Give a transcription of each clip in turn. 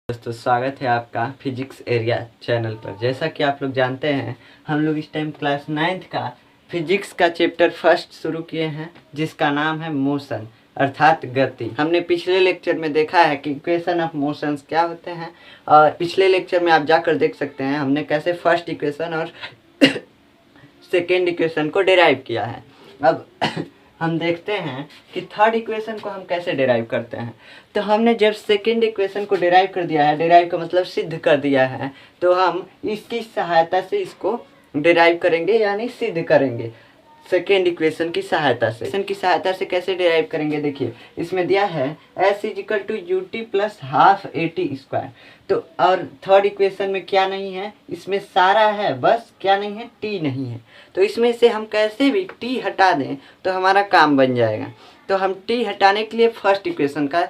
दोस्तों स्वागत है आपका फिजिक्स एरिया चैनल पर। जैसा कि आप लोग जानते हैं, हम लोग इस टाइम क्लास 9th का फिजिक्स का चैप्टर फर्स्ट शुरू किए हैं, जिसका नाम है मोशन अर्थात गति। हमने पिछले लेक्चर में देखा है कि इक्वेशन ऑफ मोशंस क्या होते हैं, और पिछले लेक्चर में आप जाकर देख सकते हैं हमने कैसे फर्स्ट इक्वेशन और सेकेंड इक्वेशन को डिराइव किया है। अब हम देखते हैं कि थर्ड इक्वेशन को हम कैसे डिराइव करते हैं। तो हमने जब सेकेंड इक्वेशन को डिराइव कर दिया है, डिराइव का मतलब सिद्ध कर दिया है, तो हम इसकी सहायता से इसको डिराइव करेंगे यानी सिद्ध करेंगे सेकेंड इक्वेशन की सहायता से। इक्वेशन की सहायता से कैसे डिराइव करेंगे, देखिए इसमें दिया है s is equal to u t plus half a t square. तो और थर्ड इक्वेशन में क्या नहीं है, इसमें सारा है, बस क्या नहीं है, टी नहीं है। तो इसमें से हम कैसे भी टी हटा दें तो हमारा काम बन जाएगा। तो हम टी हटाने के लिए फर्स्ट इक्वेशन का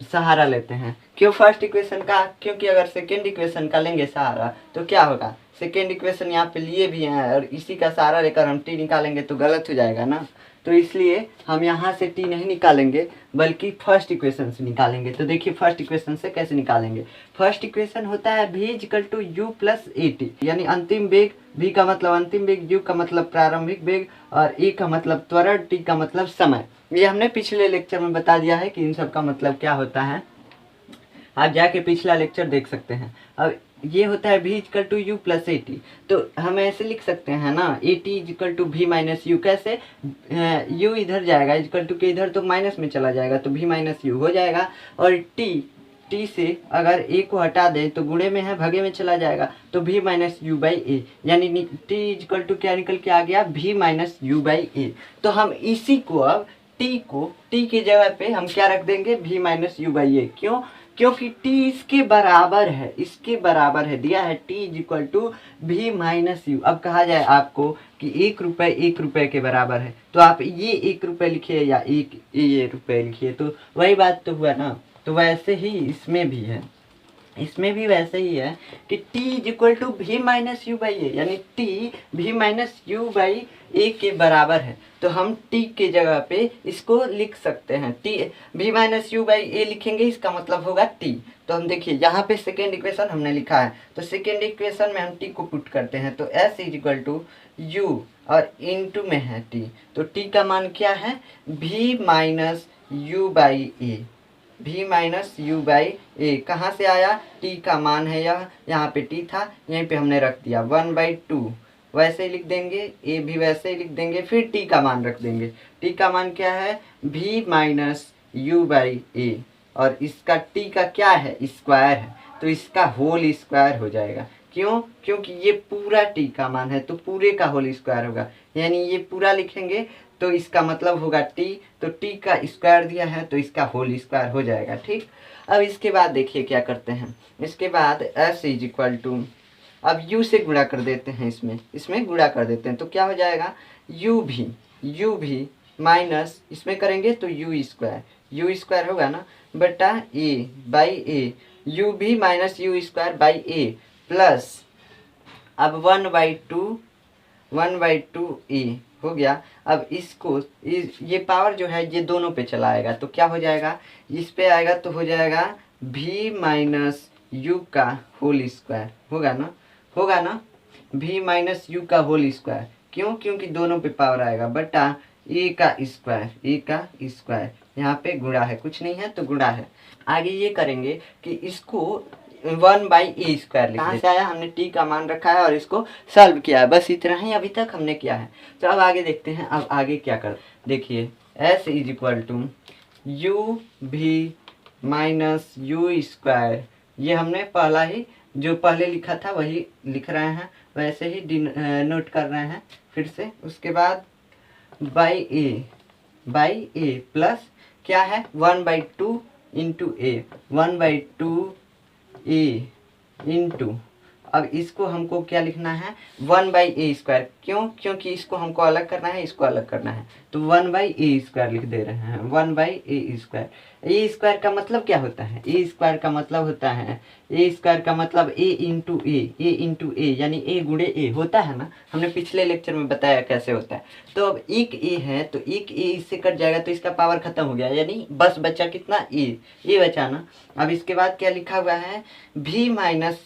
सहारा लेते हैं। क्यों फर्स्ट इक्वेशन का? क्योंकि अगर सेकेंड इक्वेशन का लेंगे सहारा तो क्या होगा, सेकेंड इक्वेशन यहाँ पे लिए भी हैं और इसी का सहारा लेकर हम टी निकालेंगे तो गलत हो जाएगा ना। तो इसलिए हम यहाँ से टी नहीं निकालेंगे बल्कि फर्स्ट इक्वेशन से निकालेंगे। तो देखिए फर्स्ट इक्वेशन से कैसे निकालेंगे। फर्स्ट इक्वेशन होता है v equal to u plus a t, यानी अंतिम वेग, v का मतलब अंतिम वेग, u का मतलब प्रारंभिक वेग और a का मतलब त्वरण, t का मतलब समय। ये हमने पिछले लेक्चर में बता दिया है कि इन सब का मतलब क्या होता है, आप जाके पिछला लेक्चर देख सकते हैं। अब ये होता है v equal to u plus a t, तो हम ऐसे लिख सकते हैं ना, a t equal to we minus u. कैसे? u इधर जाएगा, इक्वल टू के इधर तो माइनस में चला जाएगा तो v माइनस यू हो जाएगा, और टी से अगर ए को हटा दें तो गुणे में है, भगे में चला जाएगा तो v minus you by A, यानी टी इक्वल टू क्या निकल के आ गया, v माइनस यू बाई ए। तो हम इसी को अब टी की जगह पे हम क्या रख देंगे, v minus you by a. क्यों? क्योंकि t इसके बराबर है, दिया है t is equal to we minus u. अब कहा जाए आपको कि 1 रुपये के बराबर है, तो आप ये 1 रुपये लिखिए या ये रुपये लिखिए, तो वही बात तो हुआ ना। तो वैसे ही इसमें भी है, इसमें भी वैसे ही है कि t is equal to we minus you by A, यानी t V minus you by A के बराबर है। तो हम t के जगह पे इसको लिख सकते हैं, t V minus you by A लिखेंगे, इसका मतलब होगा t। तो हम देखिए यहाँ पे सेकेंड इक्वेशन हमने लिखा है, तो सेकेंड इक्वेशन में हम t को पुट करते हैं, तो s is equal to u और इनटू में है t, तो t का मान क्या है, v minus you by A, v minus you by A. कहाँ से आया, t का मान है यह, यहाँ पे t था, यहीं पे हमने रख दिया 1/2, वैसे ही लिख देंगे, a भी वैसे ही लिख देंगे, फिर t का मान रख देंगे। t का मान क्या है, v माइनस यू बाई ए, और इसका t का क्या है, स्क्वायर है, तो इसका होल स्क्वायर हो जाएगा। क्यों? क्योंकि ये पूरा t का मान है तो पूरे का होल स्क्वायर होगा, यानी ये पूरा लिखेंगे तो इसका मतलब होगा t, तो t का स्क्वायर दिया है तो इसका होल स्क्वायर हो जाएगा। ठीक, अब इसके बाद देखिए क्या करते हैं। इसके बाद s इज इक्वल टू, अब u से गुणा कर देते हैं, इसमें गुणा कर देते हैं, तो क्या हो जाएगा, u भी माइनस इसमें करेंगे तो यू स्क्वायर होगा ना, बटा a बाई ए, यू भी minus u square by A plus, अब 1/2 ए हो गया। अब इसको ये पावर जो है ये दोनों पे चलाएगा तो क्या हो जाएगा, इस पे आएगा तो हो जाएगा v माइनस यू का होल स्क्वायर, होगा ना v माइनस यू का होल स्क्वायर। क्यों? क्योंकि दोनों पे पावर आएगा, बटा ए का स्क्वायर, यहाँ पे गुणा है, कुछ नहीं है तो गुणा है। आगे ये करेंगे कि इसको 1/a स्क्वायर लिख देते हैं। आया, हमने t का मान रखा है और इसको सॉल्व किया है, बस इतना ही अभी तक हमने किया है। तो अब आगे देखते हैं, अब आगे क्या कर, देखिए s is equal to u भी माइनस यू स्क्वायर, ये हमने पहला ही जो पहले लिखा था वही लिख रहे हैं, वैसे ही नोट कर रहे हैं फिर से। उसके बाद बाई ए प्लस क्या है, 1/2 इंटू ए, 1/2 ए इंटू, अब इसको हमको क्या लिखना है, 1/a²। क्यों? क्योंकि इसको हमको अलग करना है, इसको अलग करना है, तो 1/a² लिख दे रहे हैं, 1/a²। a² का मतलब क्या होता है? a² का मतलब होता है, a² का मतलब a यानी a गुणे a होता है ना, हमने पिछले लेक्चर में बताया कैसे होता है। तो अब एक a है तो एक a इससे कट जाएगा तो इसका पावर खत्म हो गया, यानी बस बचा कितना, a बचा ना। अब इसके बाद क्या लिखा हुआ है, v माइनस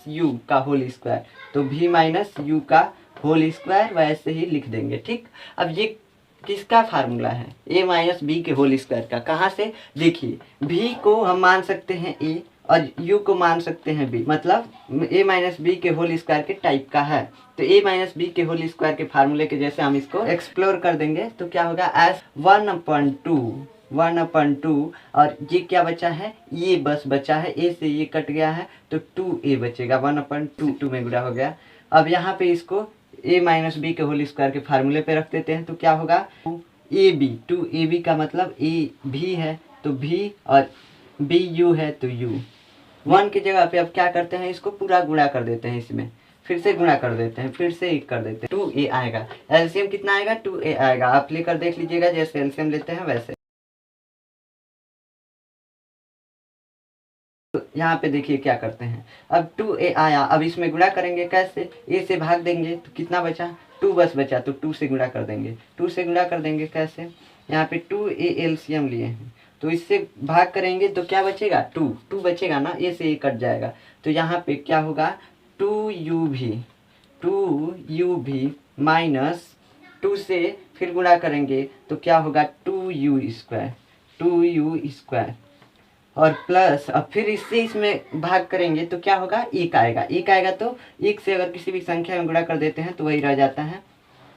u का होल स्क्वायर, तो v माइनस u का होल स्क्वायर वैसे ही लिख देंगे, ठीक। अब ये किसका फार्मूला है, a माइनस बी के होल स्क्वायर का। कहाँ से? देखिए, v को हम मान सकते हैं a और u को मान सकते हैं b, मतलब a माइनस बी के होल स्क्वायर के टाइप का है। तो a माइनस बी के होल स्क्वायर के फार्मूले के जैसे हम इसको एक्सप्लोर कर देंगे तो क्या होगा, एस 1/2 और ये क्या बचा है, ये बस बचा है, a से ये कट गया है तो 2a बचेगा, 1/2 में गुणा हो गया। अब यहाँ पे इसको a माइनस बी के होल स्क्वायर के फार्मूले पे रख देते हैं तो क्या होगा, 2ab का मतलब a भी है तो v और b u है तो u। 1 की जगह पे अब क्या करते हैं, इसको पूरा गुणा कर देते हैं, इसमें फिर से गुणा कर देते हैं, फिर से एक कर देते हैं, 2a आएगा। एलसीएम कितना आएगा, 2a आएगा। आप लेकर देख लीजिएगा, जैसे एलसीएम लेते हैं वैसे। तो यहाँ पे देखिए क्या करते हैं, अब 2a आया, अब इसमें गुणा करेंगे कैसे, a से भाग देंगे तो कितना बचा, 2 बस बचा, तो 2 से गुणा कर देंगे। 2 से गुणा कर देंगे कैसे, यहाँ पे 2a एलसीएम लिए हैं तो इससे भाग करेंगे तो क्या बचेगा, 2 बचेगा ना, a से a कट जाएगा तो यहाँ पे क्या होगा, 2u माइनस 2 से फिर गुणा करेंगे तो क्या होगा, 2u² और प्लस, अब फिर इससे इसमें भाग करेंगे तो क्या होगा, 1 आएगा। 1 आएगा तो 1 से अगर किसी भी संख्या में गुणा कर देते हैं तो वही रह जाता है,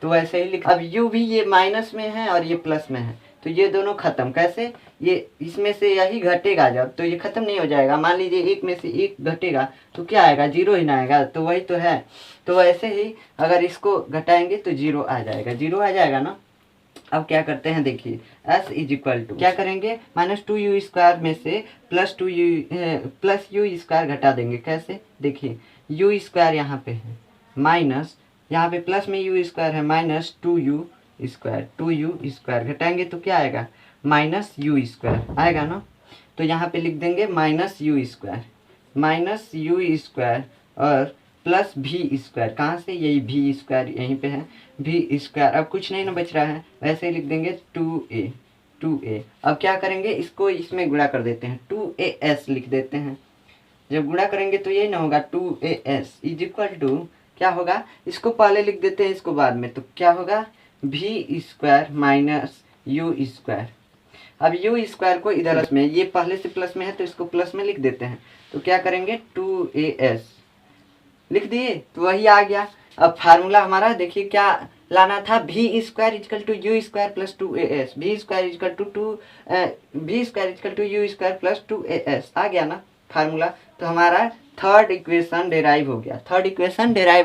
तो वैसे ही लिख। अब u भी ये माइनस में है और ये प्लस में है तो ये दोनों खत्म, कैसे, ये इसमें से यही घटेगा जब, तो ये खत्म नहीं हो जाएगा। मान लीजिए एक में से एक घटेगा तो क्या आएगा, 0 ही ना आएगा, तो वही तो है। तो वैसे ही अगर इसको घटाएंगे तो 0 आ जाएगा, 0 आ जाएगा ना। अब क्या करते हैं, देखिए s इज इक्वल टू क्या करेंगे, -2u² में से प्लस u² घटा देंगे, कैसे, देखिए u² यहाँ पे है माइनस, यहाँ पे प्लस में u² है माइनस 2u² घटाएंगे तो क्या आएगा, -u² आएगा ना। तो यहाँ पे लिख देंगे -u² और प्लस v², कहाँ से, यही v² यहीं पे है, v²। अब कुछ नहीं ना बच रहा है, वैसे ही लिख देंगे 2a। अब क्या करेंगे, इसको इसमें गुणा कर देते हैं, 2as लिख देते हैं। जब गुणा करेंगे तो यही ना होगा, 2as इज इक्वल टू क्या होगा, इसको पहले लिख देते हैं इसको बाद में, तो क्या होगा, v² माइनस u²। अब u² को इधर में, ये पहले से प्लस में है तो इसको प्लस में लिख देते हैं, तो क्या करेंगे, 2as लिख दिए तो वही आ गया। अब फार्मूला हमारा देखिए क्या लाना था, v² इक्वल टू u² प्लस 2as, v² equal to u² प्लस 2as आ गया ना फार्मूला। तो हमारा थर्ड इक्वेशन डेराइव हो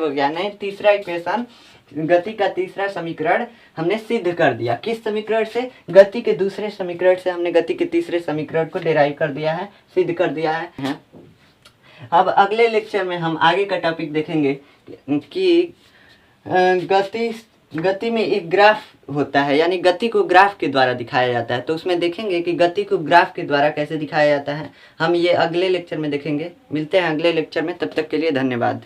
गया, नहीं तीसरा इक्वेशन, गति का तीसरा समीकरण हमने सिद्ध कर दिया। किस समीकरण से, गति के दूसरे समीकरण से हमने गति के तीसरे समीकरण को डेराइव कर दिया है, सिद्ध कर दिया है। अब अगले लेक्चर में हम आगे का टॉपिक देखेंगे कि गति में एक ग्राफ होता है, यानी गति को ग्राफ के द्वारा दिखाया जाता है। तो उसमें देखेंगे कि गति को ग्राफ के द्वारा कैसे दिखाया जाता है, हम ये अगले लेक्चर में देखेंगे। मिलते हैं अगले लेक्चर में, तब तक के लिए धन्यवाद।